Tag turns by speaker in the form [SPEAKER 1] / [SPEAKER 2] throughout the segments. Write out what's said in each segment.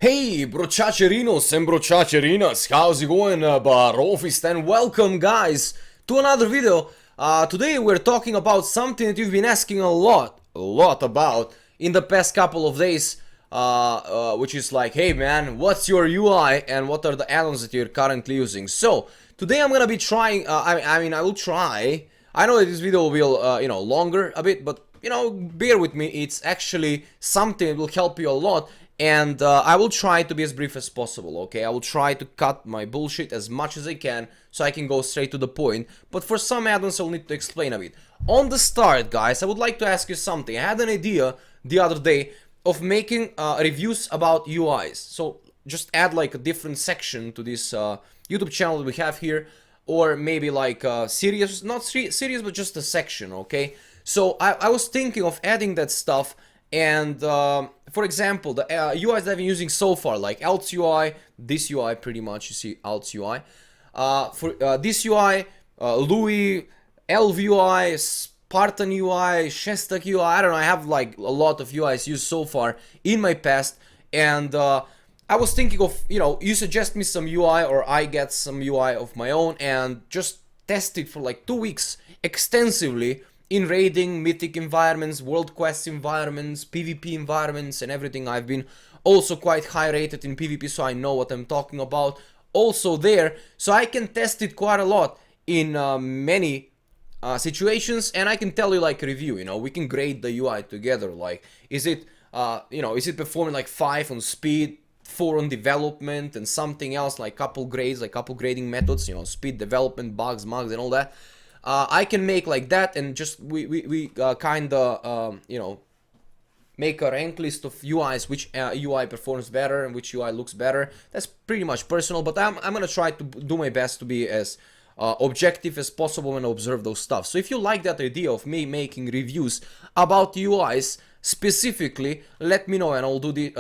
[SPEAKER 1] Hey, brochacherinos and brochacherinas, how's it going, Barofist, and welcome, guys, to another video. Today we're talking about something that you've been asking a lot about in the past couple of days, which is like, hey man, what's your UI and what are the add-ons that you're currently using? So, today I'm gonna be trying, I will try. I know that this video will, longer a bit, but, bear with me, it's actually something that will help you a lot. And I will try to be as brief as possible, okay? I will try to cut my bullshit as much as I can so I can go straight to the point. But for some add-ons, I'll need to explain a bit. On the start, guys, I would like to ask you something. I had an idea the other day of making reviews about UIs. So just add like a different section to this YouTube channel that we have here. Or maybe like a series, not series, but just a section, okay? So I was thinking of adding that stuff. And for example, the UIs that I've been using so far, like AltzUI, this UI pretty much, you see AltzUI. For this UI, Louis, LVUI, Spartan UI, Shestak UI, I don't know, I have like a lot of UIs used so far in my past. And I was thinking of, you suggest me some UI or I get some UI of my own and just test it for like 2 weeks extensively in raiding, mythic environments, world quest environments, PvP environments and everything. I've been also quite high rated in PvP, so I know what I'm talking about. Also there, so I can test it quite a lot in many situations, and I can tell you like a review, we can grade the UI together, like is it performing like 5 on speed, 4 on development, and something else like couple grades, like couple grading methods, speed, development, bugs, mugs and all that. I can make like that, and just we kinda make a rank list of UIs, which UI performs better and which UI looks better. That's pretty much personal, but I'm gonna try to do my best to be as objective as possible and observe those stuff. So if you like that idea of me making reviews about UIs specifically, let me know and I'll do the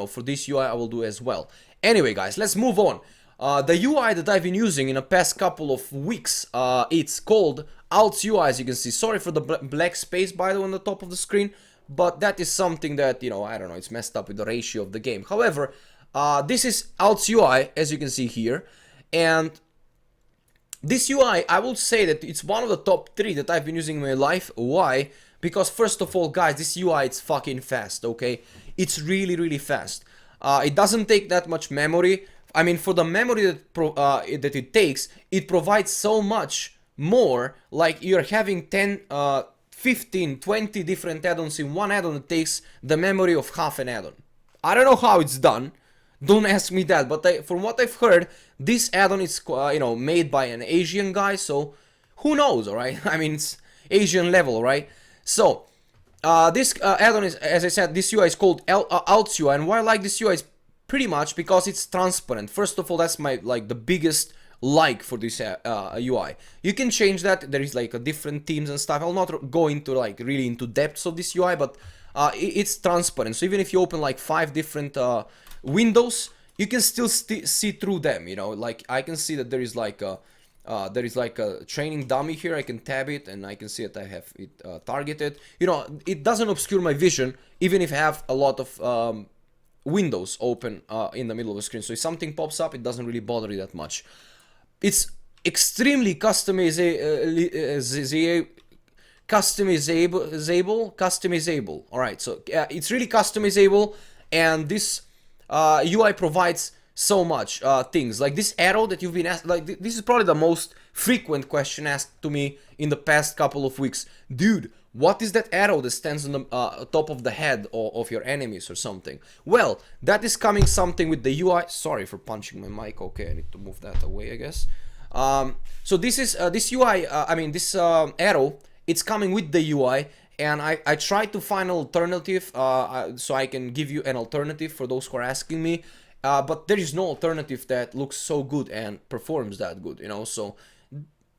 [SPEAKER 1] for this UI I will do as well. Anyway, guys, let's move on. The UI that I've been using in the past couple of weeks, it's called AltzUI, as you can see. Sorry for the black space, by the way, on the top of the screen, but that is something that, I don't know, it's messed up with the ratio of the game. However, this is AltzUI, as you can see here, and this UI, I will say that it's one of the top 3 that I've been using in my life. Why? Because first of all, guys, this UI, it's fucking fast, okay? It's really fast. It doesn't take that much memory. I mean, for the memory that it takes, it provides so much more, like you're having 10, 15, 20 different add-ons in one add-on that takes the memory of half an add-on. I don't know how it's done, don't ask me that, but from what I've heard, this add-on is, made by an Asian guy, so who knows, alright? I mean, it's Asian level, right? So, this add-on is, as I said, this UI is called AltzUI, and why I like this UI is pretty much because it's transparent. First of all, that's my the biggest like for this UI. You can change that. There is like a different themes and stuff. I'll not go into like really into depths of this UI, but it's transparent. So even if you open like 5 different windows, you can still see through them. Like I can see that there is like a training dummy here. I can tab it and I can see that I have it targeted. It doesn't obscure my vision even if I have a lot of windows open in the middle of the screen. So if something pops up, it doesn't really bother you that much. It's extremely customizable. All right, so it's really customizable, and this UI provides so much things. Like this arrow that you've been asked, like this is probably the most frequent question asked to me in the past couple of weeks. Dude, what is that arrow that stands on the top of the head of your enemies or something? Well, that is coming something with the UI. Sorry for punching my mic. Okay, I need to move that away, I guess. So this is this UI. This arrow. It's coming with the UI, and I tried to find an alternative so I can give you an alternative for those who are asking me. But there is no alternative that looks so good and performs that good. So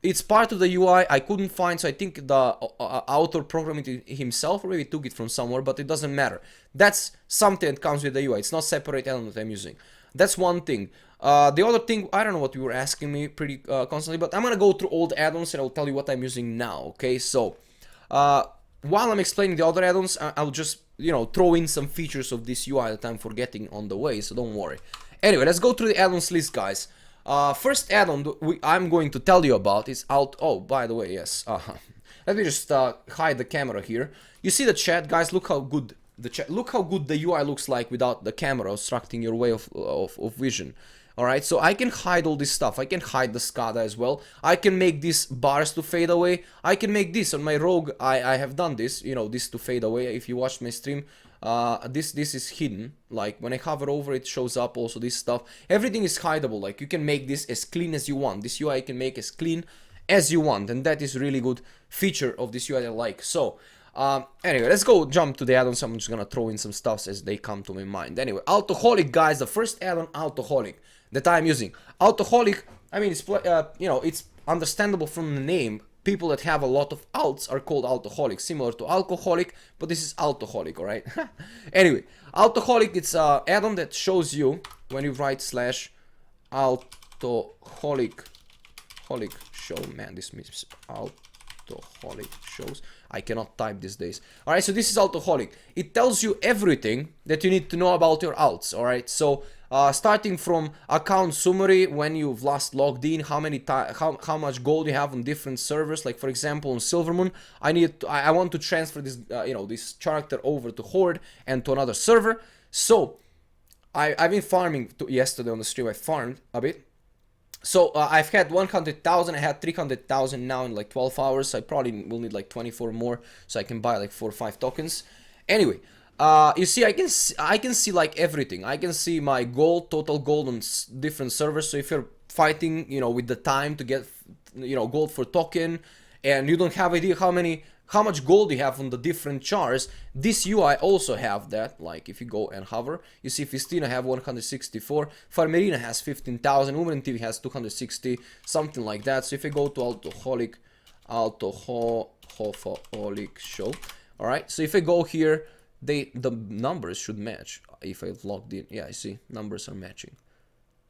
[SPEAKER 1] it's part of the UI I couldn't find, so I think the author programmed it himself or maybe took it from somewhere, but it doesn't matter. That's something that comes with the UI. It's not separate element that I'm using. That's one thing. The other thing, I don't know what you were asking me pretty constantly, but I'm gonna go through all the add-ons and I'll tell you what I'm using now, okay? So, while I'm explaining the other add-ons, I'll just you know, throw in some features of this UI that I'm forgetting on the way, so don't worry. Anyway, let's go through the add-ons list, guys. First add-on I'm going to tell you about is oh, by the way, yes. Let me just hide the camera here. You see the chat, guys? Look how good the UI looks like without the camera obstructing your way of vision. Alright, so I can hide all this stuff. I can hide the SCADA as well. I can make these bars to fade away. I can make this on my Rogue. I have done this, you know, this to fade away. If you watched my stream, this is hidden. Like when I hover over it, shows up also this stuff. Everything is hideable. Like you can make this as clean as you want. This UI you can make as clean as you want, and that is a really good feature of this UI I like. So anyway, let's go jump to the add-ons. I'm just gonna throw in some stuff as they come to my mind. Anyway, Alcoholic, guys, the first add-on, Alcoholic, that I'm using. Alcoholic, I mean, it's you know, it's understandable from the name. People that have a lot of alts are called alcoholic, similar to alcoholic, but this is alcoholic, alright? Anyway, alcoholic, it's an add-on that shows you when you write / alcoholic show. Man, this means alcoholic shows. I cannot type these days. Alright, so this is alcoholic. It tells you everything that you need to know about your alts, alright? So starting from account summary, when you've last logged in, how much gold you have on different servers. Like for example on Silvermoon, I want to transfer this you know, this character over to Horde and to another server. So I've been farming yesterday on the stream. I farmed a bit. So I've had 100,000, I had 300,000 now in like 12 hours. I probably will need like 24 more so I can buy like 4 or 5 tokens. Anyway, you see, I can see like everything. I can see my gold, total gold on different servers. So if you're fighting, you know, with the time to get, you know, gold for token, and you don't have idea how much gold you have on the different chars, this UI also have that. Like if you go and hover, you see Festina have 164, Farmerina has 15,000, Umren TV has 260, something like that. So if you go to alcoholic show, all right. So if I go here, the numbers should match. If I've logged in, yeah, I see numbers are matching.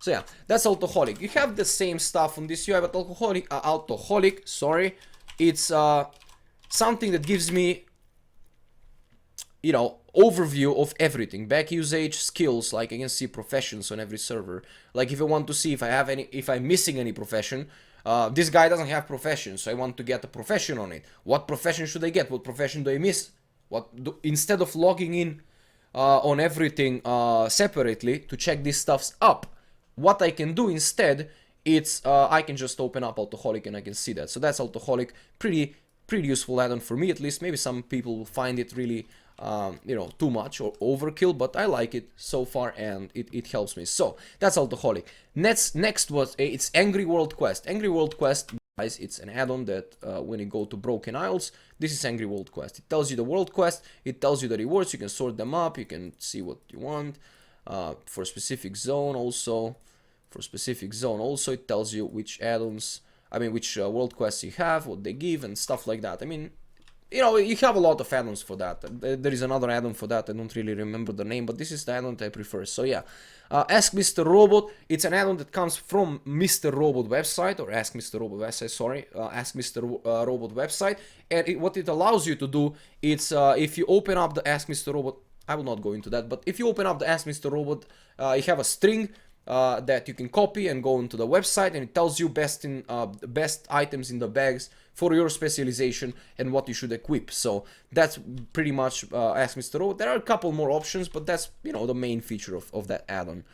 [SPEAKER 1] So yeah, that's alcoholic. You have the same stuff on this UI, but alcoholic, sorry, it's something that gives me, you know, overview of everything. Back usage, skills, like I can see professions on every server. Like if I want to see if I'm missing any profession, this guy doesn't have profession, so I want to get a profession on it. What profession should I get? What profession do I miss? Instead of logging in on everything separately to check these stuffs up, what I can do instead, it's I can just open up alcoholic and I can see that. So that's alcoholic. Pretty useful add-on for me, at least. Maybe some people will find it really you know, too much or overkill, but I like it so far and it helps me. So that's alcoholic. Next was it's Angry World Quest. Angry World Quest, guys, it's an add-on that when you go to Broken Isles, this is Angry World Quest. It tells you the world quest, it tells you the rewards, you can sort them up, you can see what you want for specific zone. Also it tells you which add-ons, I mean, which world quests you have, what they give, and stuff like that. I mean, you know, you have a lot of add-ons for that. There is another add-on for that. I don't really remember the name, but this is the add-on that I prefer. So yeah, Ask Mr. Robot. It's an add-on that comes from Mr. Robot website, or Ask Mr. Robot website. Sorry, Ask Mr. Robot website. And what it allows you to do, it's if you open up the Ask Mr. Robot. I will not go into that, but if you open up the Ask Mr. Robot, you have a string that you can copy and go into the website, and it tells you best items in the bags for your specialization and what you should equip. So that's pretty much Ask Mr. Robot. There are a couple more options, but that's, you know, the main feature of that add-on.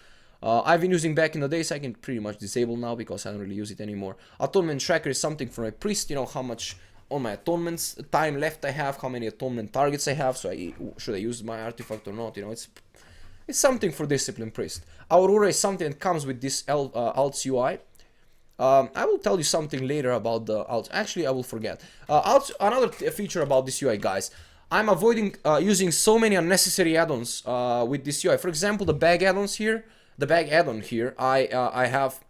[SPEAKER 1] I've been using back in the days. I can pretty much disable now because I don't really use it anymore. Atonement tracker is something for my priest, you know, how much on my atonements time left I have, how many atonement targets I have, so should I use my artifact or not, you know, it's something for discipline priest. Aurora is something that comes with this AltzUI. I will tell you something later about the Alts. Actually, I will forget. Another feature about this UI, guys. I'm avoiding using so many unnecessary add-ons with this UI. For example, the bag add-ons here. The bag add-on here. I have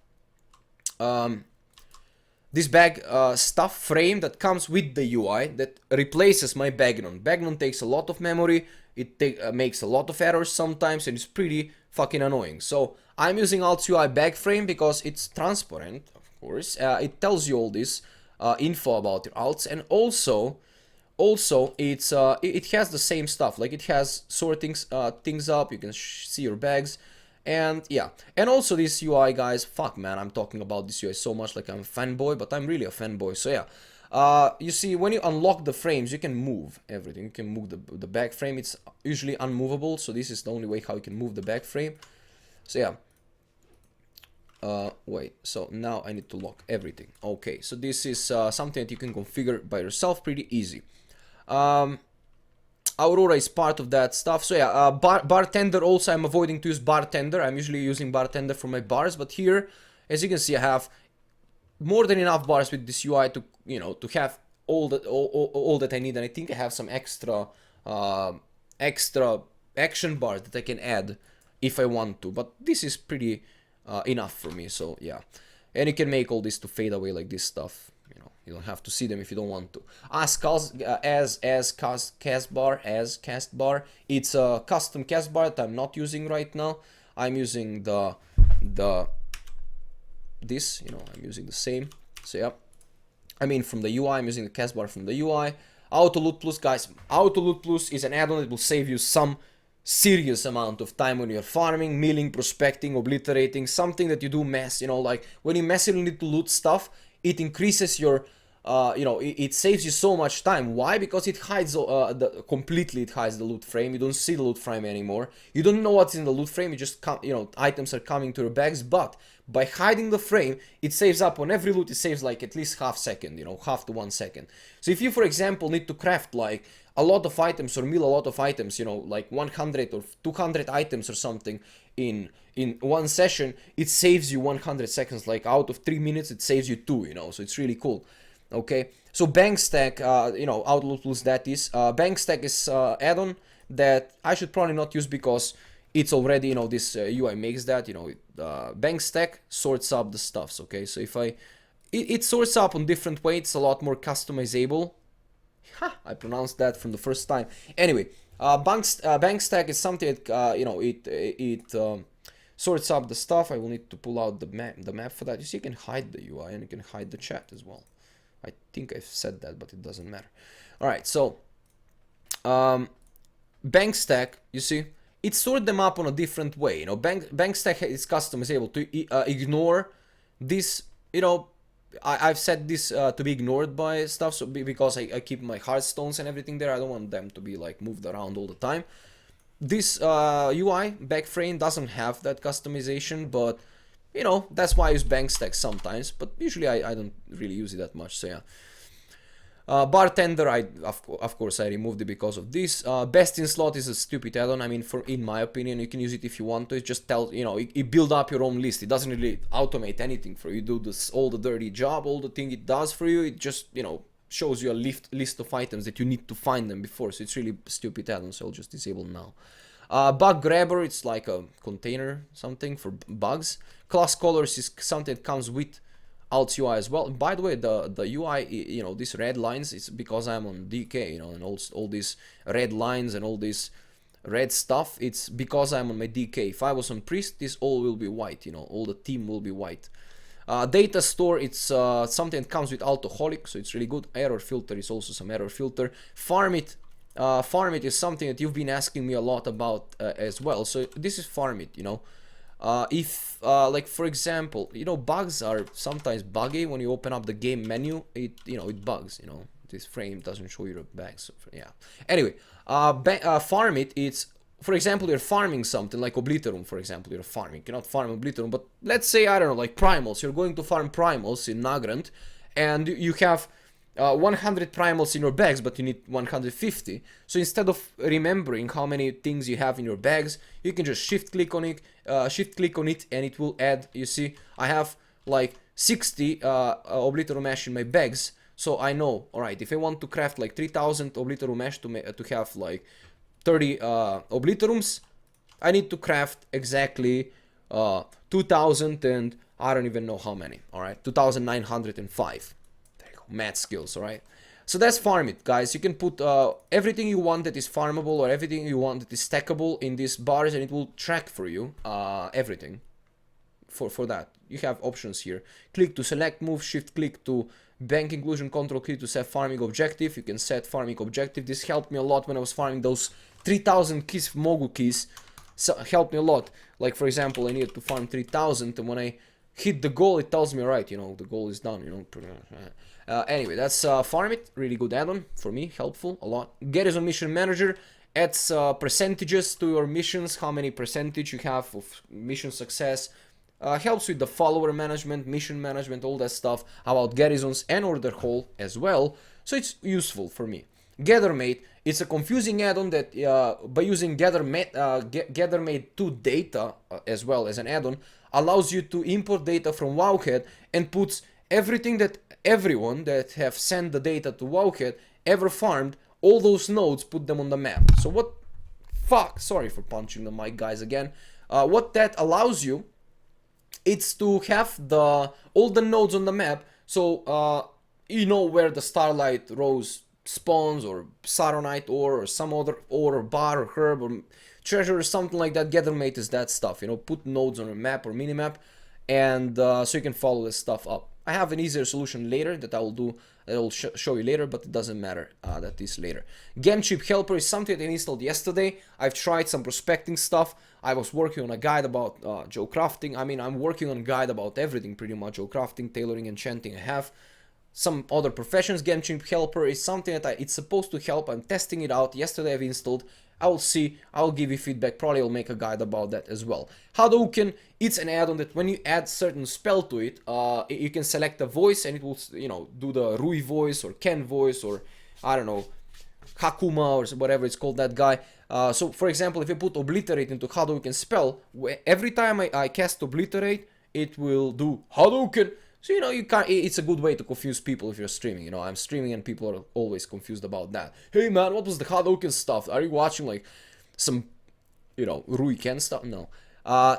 [SPEAKER 1] this bag stuff frame that comes with the UI that replaces my Bagnon. Bagnon takes a lot of memory. It makes a lot of errors sometimes, and it's pretty fucking annoying. So I'm using AltzUI bag frame because it's transparent, of course. It tells you all this info about your alts, and also Also, it has the same stuff, like it has sorting things up, you can see your bags, and yeah. And also this UI, guys, fuck man, I'm talking about this UI so much like I'm a fanboy, but I'm really a fanboy, so yeah. You see, when you unlock the frames, you can move everything. You can move the back frame. It's usually unmovable, so this is the only way how you can move the back frame. So yeah. Wait, so now I need to lock everything. Okay, so this is something that you can configure by yourself pretty easy. Aurora is part of that stuff. So yeah, Bartender also, I'm avoiding to use Bartender. I'm usually using Bartender for my bars, but here, as you can see, I have more than enough bars with this UI to, you know, to have all that I need. And I think I have some extra extra action bars that I can add if I want to, but this is pretty enough for me. So yeah, and you can make all this to fade away like this stuff. You know, you don't have to see them if you don't want to. As cast bar, it's a custom cast bar that I'm not using right now. I'm using this, you know, I'm using the same. So yeah, I mean from the UI, I'm using the cast bar from the UI. Auto Loot Plus, guys, Auto Loot Plus is an add-on that will save you some serious amount of time when you're farming, milling, prospecting, obliterating, something that you do mess, you know, like when you massively need to loot stuff, it increases your, you know, it saves you so much time. Why? Because it hides completely, it hides the loot frame. You don't see the loot frame anymore. You don't know what's in the loot frame. You just you know, items are coming to your bags, but by hiding the frame, it saves up on every loot. It saves like at least half second, you know, half to 1 second. So if you, for example, need to craft like a lot of items or mill a lot of items, you know, like 100 or 200 items or something in one session, it saves you 100 seconds. Like out of 3 minutes, it saves you 2, you know, so it's really cool. Okay, so bank stack, you know, Outlook Plus, that is bank stack is add-on that I should probably not use because it's already, you know, this UI makes that, you know, bank stack sorts up the stuffs. Okay, so if it sorts up on different ways, it's a lot more customizable. Ha, I pronounced that from the first time. Anyway, bank stack is something that, you know, it sorts up the stuff. I will need to pull out the map for that. You see, you can hide the UI and you can hide the chat as well. I think I've said that, but it doesn't matter. All right, so bank stack, you see, it sorted them up on a different way. You know, bank stack is customizable to ignore this. You know, I've set this to be ignored by stuff, so because I keep my hearthstones and everything there. I don't want them to be like moved around all the time. This UI back frame doesn't have that customization, but you know, that's why I use bank stack sometimes, but usually I don't really use it that much. So yeah. Bartender, of course I removed it because of this. Best in slot is a stupid add-on. I mean, in my opinion, you can use it if you want to. It just tells, you know, it build up your own list. It doesn't really automate anything for you. You do this all the dirty job, all the thing it does for you. It just, you know, shows you a list of items that you need to find them before. So it's really stupid add-on. So I'll just disable now. Bug grabber, it's like a container something for bugs. Class colors is something that comes with AltzUI as well. And by the way, the UI, you know, these red lines, it's because I'm on DK, you know, and all these red lines and all this red stuff, it's because I'm on my DK. If I was on priest, this all will be white, you know, all the team will be white. Data store, it's something that comes with alcoholic, so it's really good. Error filter is also some error filter. Farm it is something that you've been asking me a lot about as well. So this is farm it, you know. If like for example, you know, bugs are sometimes buggy when you open up the game menu. It bugs, you know, this frame doesn't show you the bags. So yeah, anyway, farm it, it's, for example, you're farming something like Obliterum, for example. You're farming, you cannot farm Obliterum, but let's say, I don't know, like primals, you're going to farm primals in Nagrand, and you have 100 primals in your bags, but you need 150. So instead of remembering how many things you have in your bags, you can just shift click on it, and it will add. You see, I have like 60 Obliterum ash in my bags, so I know, all right, if I want to craft like 3000 Obliterum ash to have like 30 Obliterums, I need to craft exactly 2000 and I don't even know how many. All right, 2905. Math skills, alright? So that's farm it, guys. You can put everything you want that is farmable or everything you want that is stackable in these bars, and it will track for you everything for that. You have options here. Click to select, move, shift click to bank inclusion control key to set farming objective. You can set farming objective. This helped me a lot when I was farming those 3000 keys, mogul keys. So helped me a lot. Like for example, I needed to farm 3000, and when I hit the goal, it tells me, right, you know, the goal is done, you know. Anyway, that's farm it. Really good add-on for me, helpful a lot. Garrison mission manager adds percentages to your missions, how many percentage you have of mission success. Helps with the follower management, mission management, all that stuff about garrisons and order hall as well. So it's useful for me. Gathermate, it's a confusing add-on that by using Gathermate 2 data as well as an add-on allows you to import data from Wowhead and puts everything that everyone that have sent the data to Wowhead ever farmed, all those nodes, put them on the map. So what, fuck, sorry for punching the mic guys again. What that allows you, it's to have all the nodes on the map, so you know where the Starlight Rose spawns, or Saronite ore, or some other ore, or bar, or herb, or treasure, or something like that. Gathermate is that stuff, you know, put nodes on a map or minimap, and so you can follow this stuff up. I have an easier solution later that I will do, that I will show you later, but it doesn't matter, that is later. Gamechip Helper is something that I installed yesterday. I've tried some prospecting stuff. I was working on a guide about Joe crafting. I mean, I'm working on a guide about everything pretty much. Joe crafting, tailoring, enchanting. I have some other professions. Gamechip Helper is something that it's supposed to help. I'm testing it out. Yesterday I've installed. I will see. I'll give you feedback. Probably I'll make a guide about that as well. Hadouken, it's an add-on that when you add certain spell to it, you can select a voice and it will, you know, do the Rui voice or Ken voice, or I don't know, Hakuma or whatever it's called, that guy. So for example, if you put Obliterate into Hadouken spell, every time I cast Obliterate, it will do Hadouken. So, you know, you can't, it's a good way to confuse people if you're streaming. You know, I'm streaming and people are always confused about that. Hey man, what was the Hadouken stuff? Are you watching like some, you know, Rui Ken stuff? No.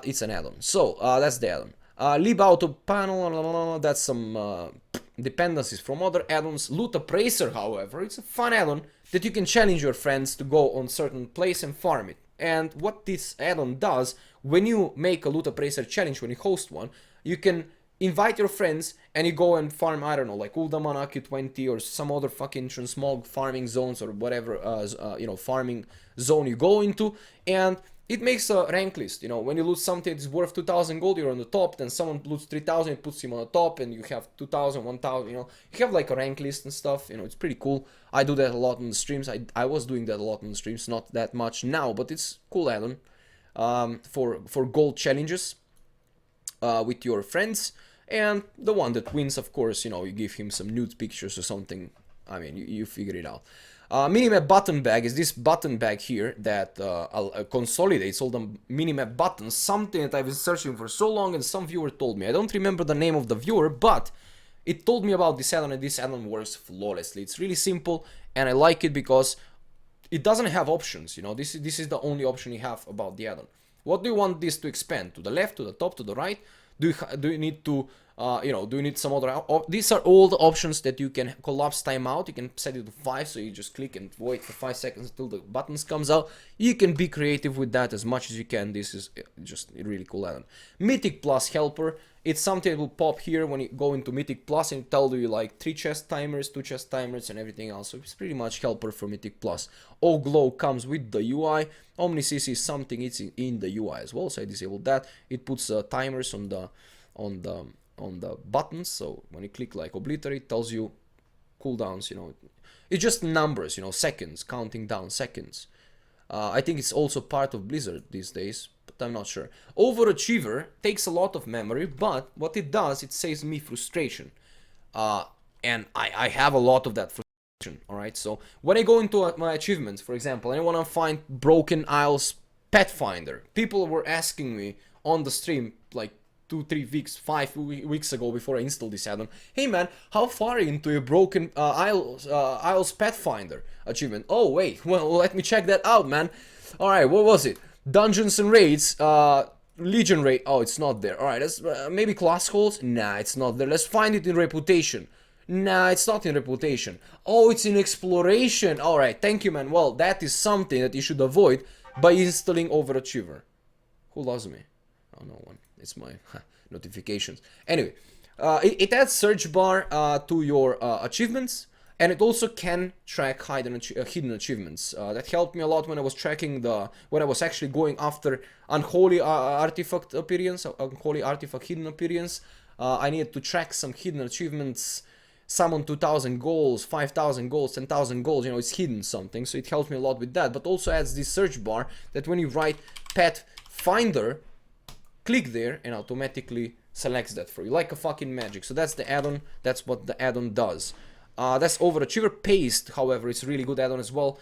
[SPEAKER 1] It's an add-on. So, that's the add-on. Lib auto panel, that's some dependencies from other add-ons. Loot Appraiser, however, it's a fun add-on that you can challenge your friends to go on certain place and farm it. And what this add-on does, when you make a Loot Appraiser challenge, when you host one, you can invite your friends and you go and farm, I don't know, like Uldaman AQ20 or some other fucking transmog farming zones or whatever, you know, farming zone you go into, and it makes a rank list. You know, when you loot something that's worth 2000 gold, you're on the top, then someone loots 3000, it puts him on the top, and you have 2000, 1000, you know, you have like a rank list and stuff. You know, it's pretty cool. I do that a lot on the streams. I was doing that a lot on the streams, not that much now, but it's cool add-on for gold challenges with your friends. And the one that wins, of course, you know, you give him some nude pictures or something. I mean, you figure it out. Minimap button bag is this button bag here that consolidates all the minimap buttons, something that I've been searching for so long and some viewer told me. I don't remember the name of the viewer, but it told me about this add-on, and this add-on works flawlessly. It's really simple and I like it because it doesn't have options, you know. This is the only option you have about the add-on. What do you want this to expand? To the left, to the top, to the right? Do you need to, you know, do you need some other, these are all the options that you can collapse timeout. You can set it to 5, so you just click and wait for 5 seconds until the buttons comes out. You can be creative with that as much as you can. This is just a really cool add-on. Mythic Plus Helper, it's something that will pop here when you go into Mythic Plus and tell you like 3 chest timers, 2 chest timers and everything else. So it's pretty much helper for Mythic Plus. All Glow comes with the UI. OmniCC is something, it's in the UI as well, so I disabled that. It puts timers on the buttons, so when you click like Obliterate, it tells you cooldowns, you know. It's just numbers, you know, seconds, counting down seconds. I think it's also part of Blizzard these days, but I'm not sure. Overachiever takes a lot of memory, but what it does, it saves me frustration. And I have a lot of that frustration. Alright, so when I go into my achievements, for example, and I want to find Broken Isles Pathfinder, people were asking me on the stream like 2-3 weeks, 5 weeks ago before I installed this add-on, hey man, how far into your Broken Isles Pathfinder achievement? Oh wait, well, let me check that out, man. Alright, what was it? Dungeons and Raids, Legion Raid, oh, it's not there. Alright, let's maybe Class Halls? Nah, it's not there. Let's find it in Reputation. Nah, it's not in Reputation. Oh, it's in Exploration. Alright, thank you, man. Well, that is something that you should avoid by installing Overachiever. Who loves me? Oh, no one. It's my notifications. Anyway, It adds search bar to your achievements, and it also can track hidden achievements. That helped me a lot when I was tracking when I was actually going after unholy artifact appearance, unholy artifact hidden appearance. I needed to track some hidden achievements, summon 2000 goals, 5000 goals, 10,000 goals, you know, it's hidden something, so it helps me a lot with that. But also adds this search bar that when you write Pathfinder, click there and automatically selects that for you, like a fucking magic. So that's the add-on, that's what the add-on does. That's Overachiever. Paste, however, is really good add-on as well.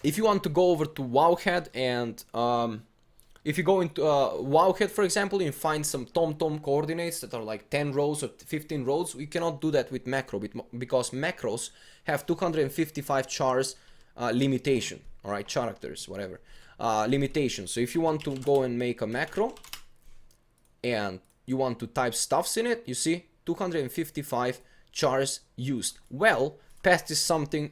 [SPEAKER 1] If you want to go over to Wowhead and if you go into Wowhead, for example, you find some Tomtom coordinates that are like 10 rows or 15 rows. We cannot do that with macro because macros have 255 chars limitation, alright, characters, whatever, limitation. So if you want to go and make a macro and you want to type stuffs in it, you see 255 chars used. Well, paste is something,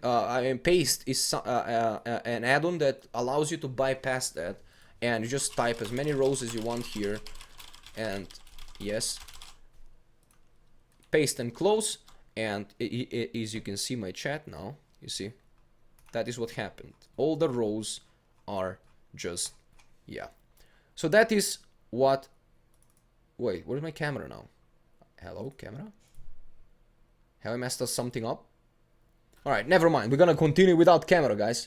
[SPEAKER 1] paste is an add-on that allows you to bypass that, and you just type as many rows as you want here, and yes, paste and close, and as you can see my chat now, you see, that is what happened. All the rows are just, yeah. So that is what, wait, where's my camera now? Hello, camera? Have I messed something up? Alright, never mind. We're gonna continue without camera, guys.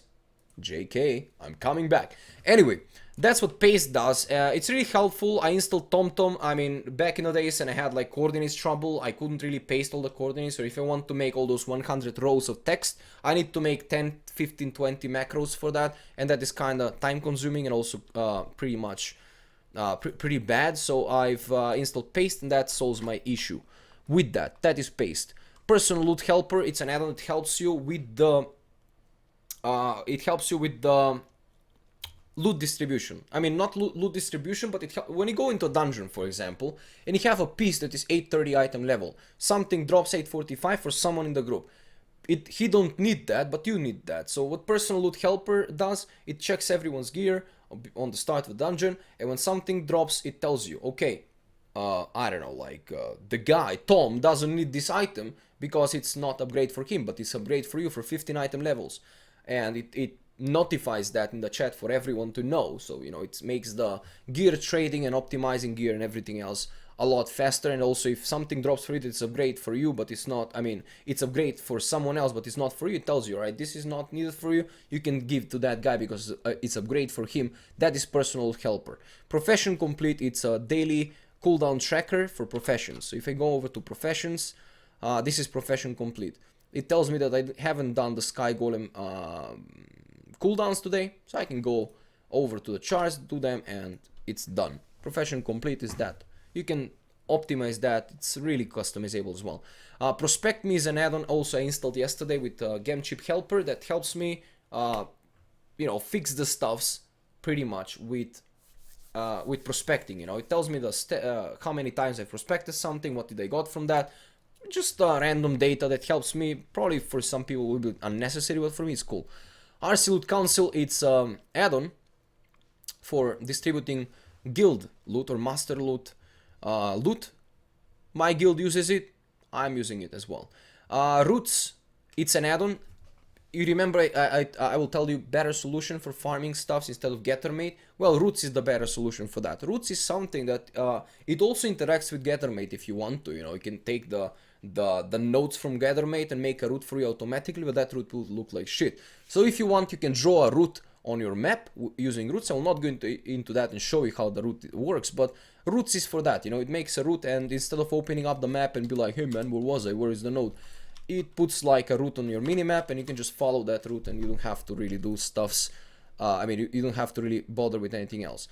[SPEAKER 1] JK, I'm coming back. Anyway, that's what paste does. It's really helpful. I installed Tomtom. I mean, back in the days and I had like coordinates trouble, I couldn't really paste all the coordinates. So if I want to make all those 100 rows of text, I need to make 10, 15, 20 macros for that. And that is kind of time consuming and also pretty much pretty bad. So I've installed paste, and that solves my issue with that. That is paste. Personal loot helper, it's an add-on that helps you with the loot distribution. I mean, not loot distribution, but when you go into a dungeon, for example, and you have a piece that is 830 item level, something drops 845 for someone in the group. He don't need that, but you need that. So what personal loot helper does, it checks everyone's gear on the start of the dungeon, and when something drops, it tells you, okay, I don't know, like the guy, Tom, doesn't need this item because it's not upgrade for him, but it's upgrade for you for 15 item levels. And it notifies that in the chat for everyone to know. So, you know, it makes the gear trading and optimizing gear and everything else a lot faster. And also if something drops for it, it's upgrade for you, but it's not, I mean, it's upgrade for someone else, but it's not for you. It tells you, right, this is not needed for you. You can give to that guy because it's upgrade for him. That is personal helper. Profession complete, it's a daily cooldown tracker for professions. So if I go over to professions, this is profession complete. It tells me that I haven't done the Sky Golem cooldowns today, so I can go over to the charts, do them, and it's done. Profession complete is that. You can optimize that. It's really customizable as well. Prospect Me is an add-on also I installed yesterday with Gemchip Helper that helps me, you know, fix the stuffs pretty much with prospecting. You know, it tells me the how many times I prospected something, what did I got from that. Just random data that helps me. Probably for some people will be unnecessary, but for me it's cool. RC Loot Council, it's add-on for distributing guild loot or master loot loot. My guild uses it, I'm using it as well. Roots, it's an add-on. You remember I will tell you better solution for farming stuffs instead of Gettermate. Well, Roots is the better solution for that. Roots is something that it also interacts with Gettermate if you want to. You know, you can take the nodes from Gettermate and make a route for you automatically, but that route will look like shit. So if you want, you can draw a route on your map using Roots. I will not go into that and show you how the route works, but Roots is for that. You know, it makes a route, and instead of opening up the map and be like, hey man, where was I? Where is the node? It puts like a route on your minimap, and you can just follow that route, and you don't have to really do stuffs. I mean, you don't have to really bother with anything else.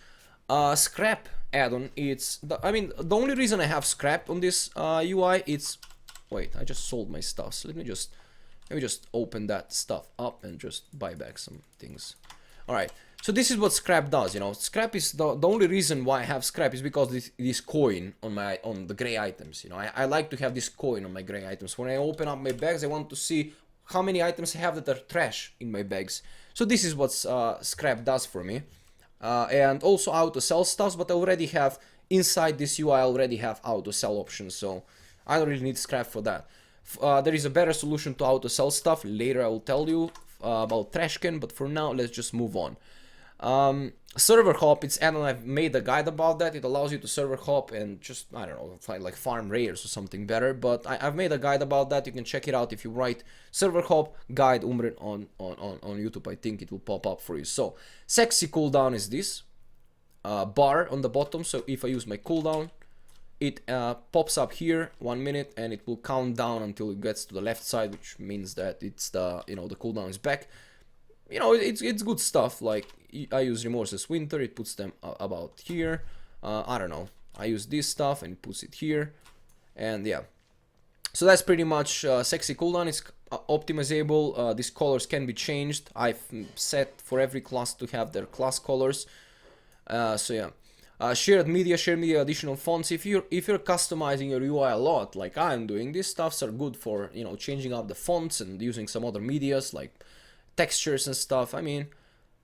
[SPEAKER 1] Scrap add-on, it's I mean, the only reason I have scrap on this UI, it's, wait, I just sold my stuff, so let me just open that stuff up and just buy back some things. All right, so this is what scrap does. You know, scrap is the only reason why I have scrap is because this coin on the gray items. You know, I like to have this coin on my gray items. When I open up my bags, I want to see how many items I have that are trash in my bags. So this is what scrap does for me. and also auto sell stuff, but I already have inside this UI, I already have auto sell options, so I don't really need scrap for that. There is a better solution to auto sell stuff. Later I will tell you about trash can, but for now let's just move on. Server hop, it's add-on. I've made a guide about that. It allows you to server hop and just, I don't know, find like farm rares or something better, but I've made a guide about that. You can check it out if you write server hop guide Umren on YouTube. I think it will pop up for you. So sexy cooldown is this bar on the bottom. So if I use my cooldown, it pops up here 1 minute, and it will count down until it gets to the left side, which means that it's the, you know, the cooldown is back. You know, it's good stuff. Like I use Remorseless Winter, it puts them about here. I don't know, I use this stuff and it puts it here, and yeah. So that's pretty much sexy cooldown. It's optimizable. These colors can be changed. I've set for every class to have their class colors. So yeah. Shared media additional fonts. If you're customizing your UI a lot, like I'm doing, these stuffs are good for, you know, changing up the fonts and using some other medias like textures and stuff. I mean,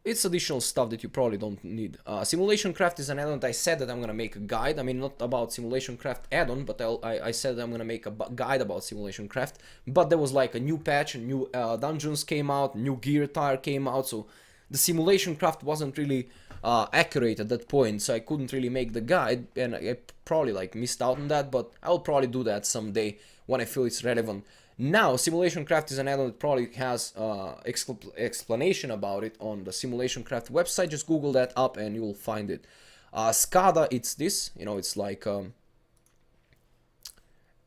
[SPEAKER 1] it's additional stuff that you probably don't need. Simulation Craft is an add-on. I said that I'm gonna make a guide. I mean, not about Simulation Craft add-on, but I said that I'm gonna make a guide about Simulation Craft. But there was like a new patch, and new dungeons came out, new gear tire came out, so the Simulation Craft wasn't really accurate at that point, so I couldn't really make the guide, and I probably like missed out on that, but I'll probably do that someday when I feel it's relevant. Now, Simulation Craft is an add-on that probably has explanation about it on the Simulation Craft website. Just Google that up and you will find it. SCADA, it's this, you know, it's like you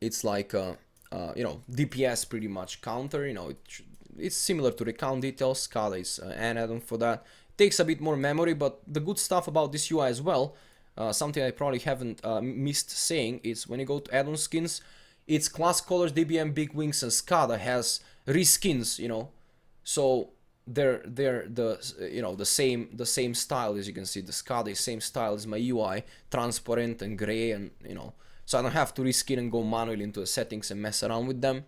[SPEAKER 1] know, DPS pretty much counter. You know, it's similar to Recount Details. SCADA is an add-on for that. It takes a bit more memory, but the good stuff about this UI as well, something I probably haven't missed saying, is when you go to add-on skins, its class colors, DBM, Big Wings, and SCADA has reskins, you know, so they're the, you know, the same style. As you can see, the SCADA is same style as my UI, transparent and gray, and you know, so I don't have to reskin and go manually into the settings and mess around with them.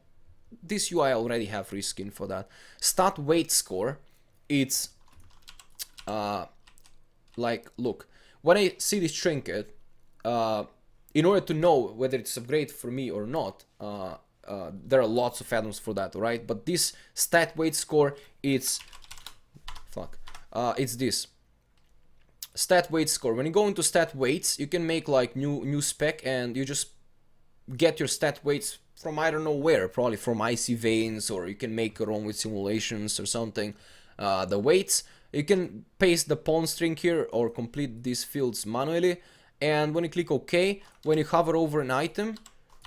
[SPEAKER 1] This UI already have reskin for that. Stat weight score, it's like, look, when I see this trinket, in order to know whether it's a upgrade for me or not, there are lots of add-ons for that, right? But this stat weight score, it's this stat weight score. When you go into stat weights, you can make like new spec, and you just get your stat weights from I don't know where, probably from Icy Veins, or you can make your own with simulations or something. The weights, you can paste the pawn string here or complete these fields manually. And when you click OK, when you hover over an item,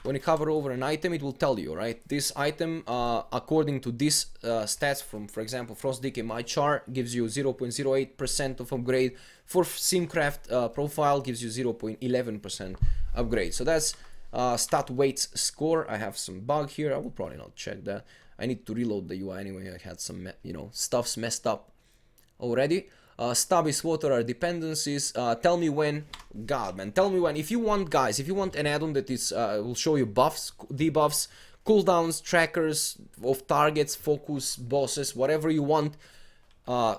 [SPEAKER 1] it will tell you, right? This item, according to this stats from, for example, Frost Decay, my chart gives you 0.08% of upgrade. For Simcraft profile gives you 0.11% upgrade. So that's stat weights score. I have some bug here. I will probably not check that. I need to reload the UI anyway. I had some, you know, stuff's messed up already. Stubbies, what are dependencies? Tell me when. God, man, tell me when. If you want, guys, if you want an add-on that is will show you buffs, debuffs, cooldowns, trackers of targets, focus, bosses, whatever you want,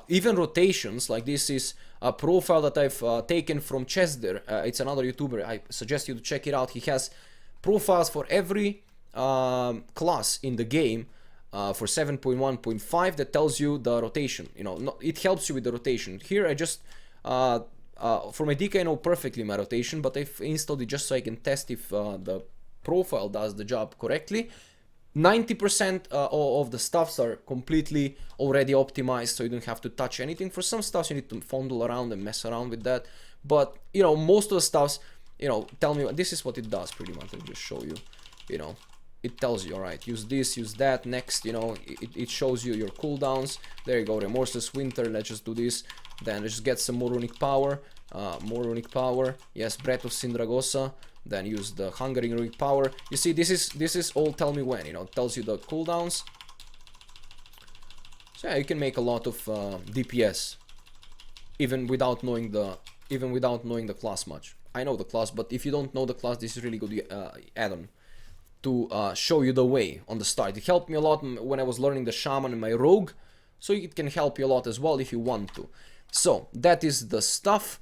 [SPEAKER 1] even rotations, like this is a profile that I've taken from Chesder. It's another YouTuber. I suggest you to check it out. He has profiles for every class in the game. For 7.1.5 that tells you the rotation, you know, it helps you with the rotation. Here I just for my DK I know perfectly my rotation, but I've installed it just so I can test if the profile does the job correctly. 90% of the stuffs are completely already optimized, so you don't have to touch anything. For some stuffs you need to fondle around and mess around with that, but you know, most of the stuffs, you know, tell me this is what it does pretty much. I'll just show you, you know. It tells you, alright, use this, use that, next, you know, it shows you your cooldowns. There you go, Remorseless Winter, let's just do this. Then let's just get some more runic power, yes, Breath of Sindragosa, then use the Hungering Runic Power. You see, this is all tell me when, you know, it tells you the cooldowns. So yeah, you can make a lot of DPS, even without knowing the class much. I know the class, but if you don't know the class, this is really good add-on to show you the way on the start. It helped me a lot when I was learning the Shaman and my Rogue, so it can help you a lot as well if you want to. So that is the stuff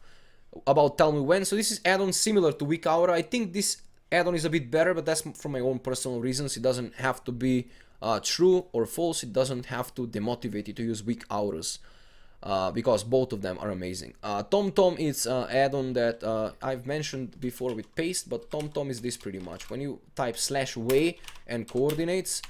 [SPEAKER 1] about tell me when. So this is add-on similar to weak hour. I think this add-on is a bit better, but that's from my own personal reasons. It doesn't have to be true or false. It doesn't have to demotivate you to use weak hours, because both of them are amazing. Tomtom is add-on that I've mentioned before with paste, but Tomtom is this pretty much. When you type /way and coordinates,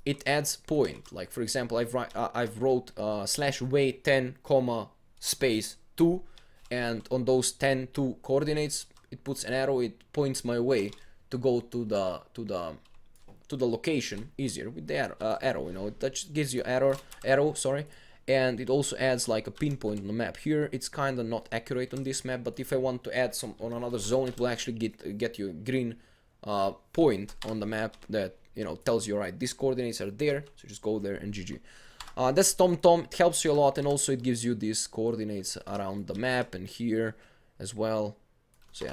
[SPEAKER 1] it adds point. Like for example, I've wrote /way 10 comma space 2, and on those 10 2 coordinates it puts an arrow. It points my way to go to the location easier with the arrow, you know. That just gives you arrow, sorry. And it also adds like a pinpoint on the map. Here it's kind of not accurate on this map, but if I want to add some on another zone, it will actually get you a green point on the map that, you know, tells you, alright, these coordinates are there, so just go there and GG. That's Tomtom. It helps you a lot, and also it gives you these coordinates around the map and here as well. So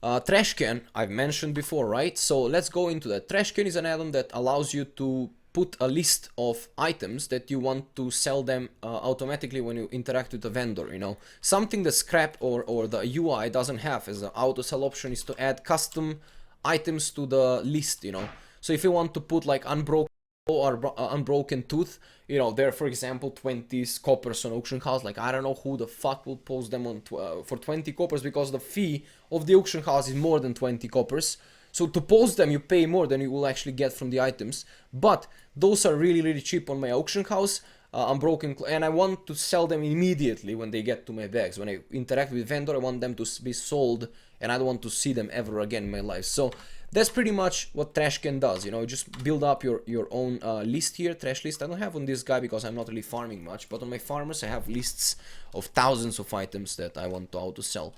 [SPEAKER 1] yeah. Trash can, I've mentioned before, right? So let's go into that. Trash can is an add-on that allows you to put a list of items that you want to sell them automatically when you interact with a vendor, you know. Something the scrap or the UI doesn't have as an auto sell option is to add custom items to the list, you know. So if you want to put like unbroken or unbroken tooth, you know, there for example 20 coppers on auction house, like I don't know who the fuck will post them on for 20 coppers, because the fee of the auction house is more than 20 coppers. So to post them you pay more than you will actually get from the items, but those are really cheap on my auction house, unbroken, and I want to sell them immediately when they get to my bags. When I interact with vendor, I want them to be sold, and I don't want to see them ever again in my life. So that's pretty much what trash can does, you know. Just build up your own list here, trash list. I don't have on this guy because I'm not really farming much, but on my farmers I have lists of thousands of items that I want to auto sell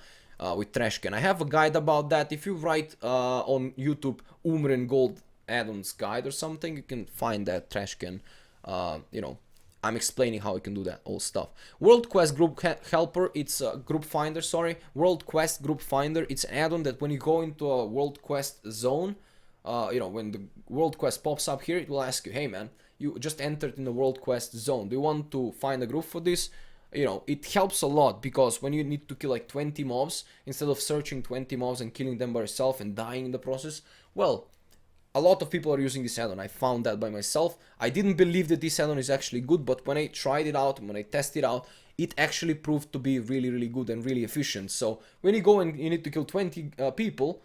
[SPEAKER 1] with trash can. I have a guide about that. If you write on YouTube Umren gold add-ons guide or something, you can find that trash can, you know. I'm explaining how you can do that all stuff. World Quest Group Helper, it's a group finder, sorry. World Quest Group Finder, it's an add-on that when you go into a World Quest zone, you know, when the World Quest pops up here, it will ask you, hey man, you just entered in the World Quest zone. Do you want to find a group for this? You know, it helps a lot, because when you need to kill like 20 mobs, instead of searching 20 mobs and killing them by yourself and dying in the process, well, a lot of people are using this add-on. I found that by myself. I didn't believe that this add-on is actually good, but when I tried it out, when I tested it out, it actually proved to be really good and really efficient. So when you go and you need to kill 20 people,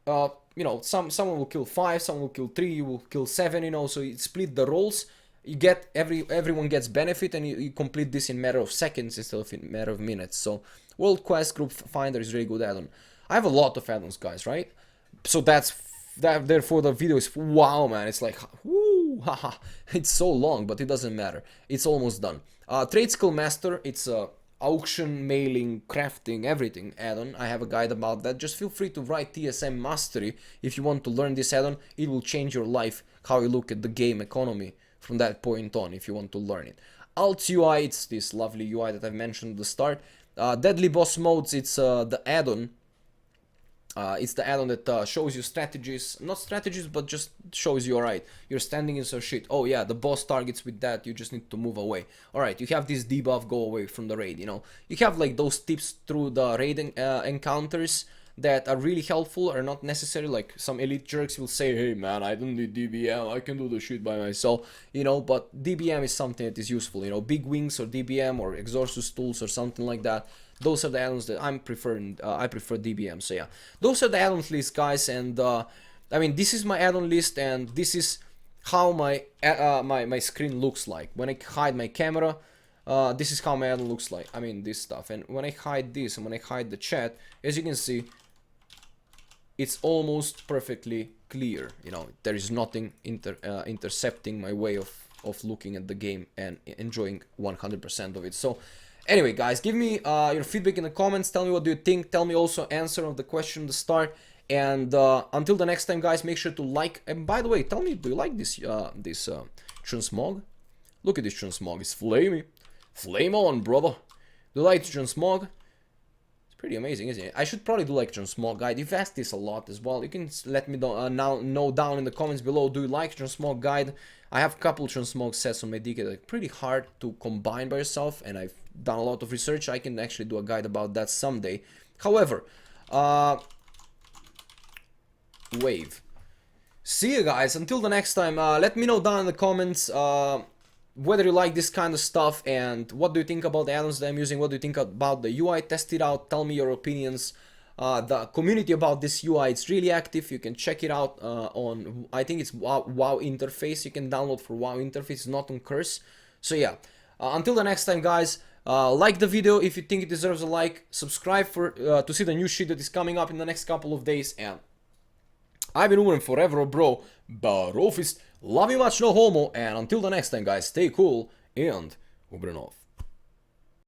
[SPEAKER 1] you know, someone will kill 5, someone will kill 3, you will kill 7, you know, so you split the roles. You get everyone gets benefit, and you complete this in a matter of seconds instead of in a matter of minutes. So World Quest Group Finder is really good add-on. I have a lot of add-ons, guys, right? So therefore the video is, wow man, it's like, woo, haha, it's so long, but it doesn't matter, it's almost done. Trade Skill Master, it's a auction, mailing, crafting, everything add-on. I have a guide about that. Just feel free to write TSM Mastery if you want to learn this add-on. It will change your life, how you look at the game economy from that point on, if you want to learn it. AltzUI, it's this lovely UI that I've mentioned at the start. Deadly Boss Modes, it's the add-on. It's the add-on that shows you strategies, not strategies, but just shows you, alright, you're standing in some shit. Oh yeah, the boss targets with that, you just need to move away. Alright, you have this debuff, go away from the raid, you know. You have like those tips through the raid encounters that are really helpful, or not necessary. Like some elite jerks will say, hey man, I don't need DBM, I can do the shit by myself, you know, but DBM is something that is useful, you know. Big Wings or DBM or Exorcist Tools or something like that. Those are the add-ons that I'm preferring. I prefer DBM. So yeah, those are the add-ons list, guys. And I mean, this is my add-on list, and this is how my my screen looks like when I hide my camera. This is how my add-on looks like. I mean, this stuff. And when I hide this and when I hide the chat, as you can see, it's almost perfectly clear. You know, there is nothing intercepting my way of looking at the game and enjoying 100% of it. So anyway, guys, give me your feedback in the comments. Tell me what do you think. Tell me also answer of the question at the start. And until the next time, guys, make sure to like. And by the way, tell me, do you like this transmog? Look at this transmog. It's flamey. Flame on, brother. Do you like transmog? It's pretty amazing, isn't it? I should probably do like transmog guide. You've asked this a lot as well. You can let me know down in the comments below. Do you like transmog guide? I have a couple transmog sets on my DK that are pretty hard to combine by yourself, and I've done a lot of research. I can actually do a guide about that someday. However, wave. See you guys, until the next time. Let me know down in the comments whether you like this kind of stuff, and what do you think about the add-ons that I'm using, what do you think about the UI, test it out, tell me your opinions. The community about this UI, it's really active. You can check it out on, I think it's WoW interface. You can download for WoW interface, not on Curse. So yeah, until the next time guys, like the video if you think it deserves a like, subscribe for to see the new shit that is coming up in the next couple of days, and I've been Umren forever, bro, BROchachos, love you much, no homo, and until the next time guys, stay cool, and Umren off.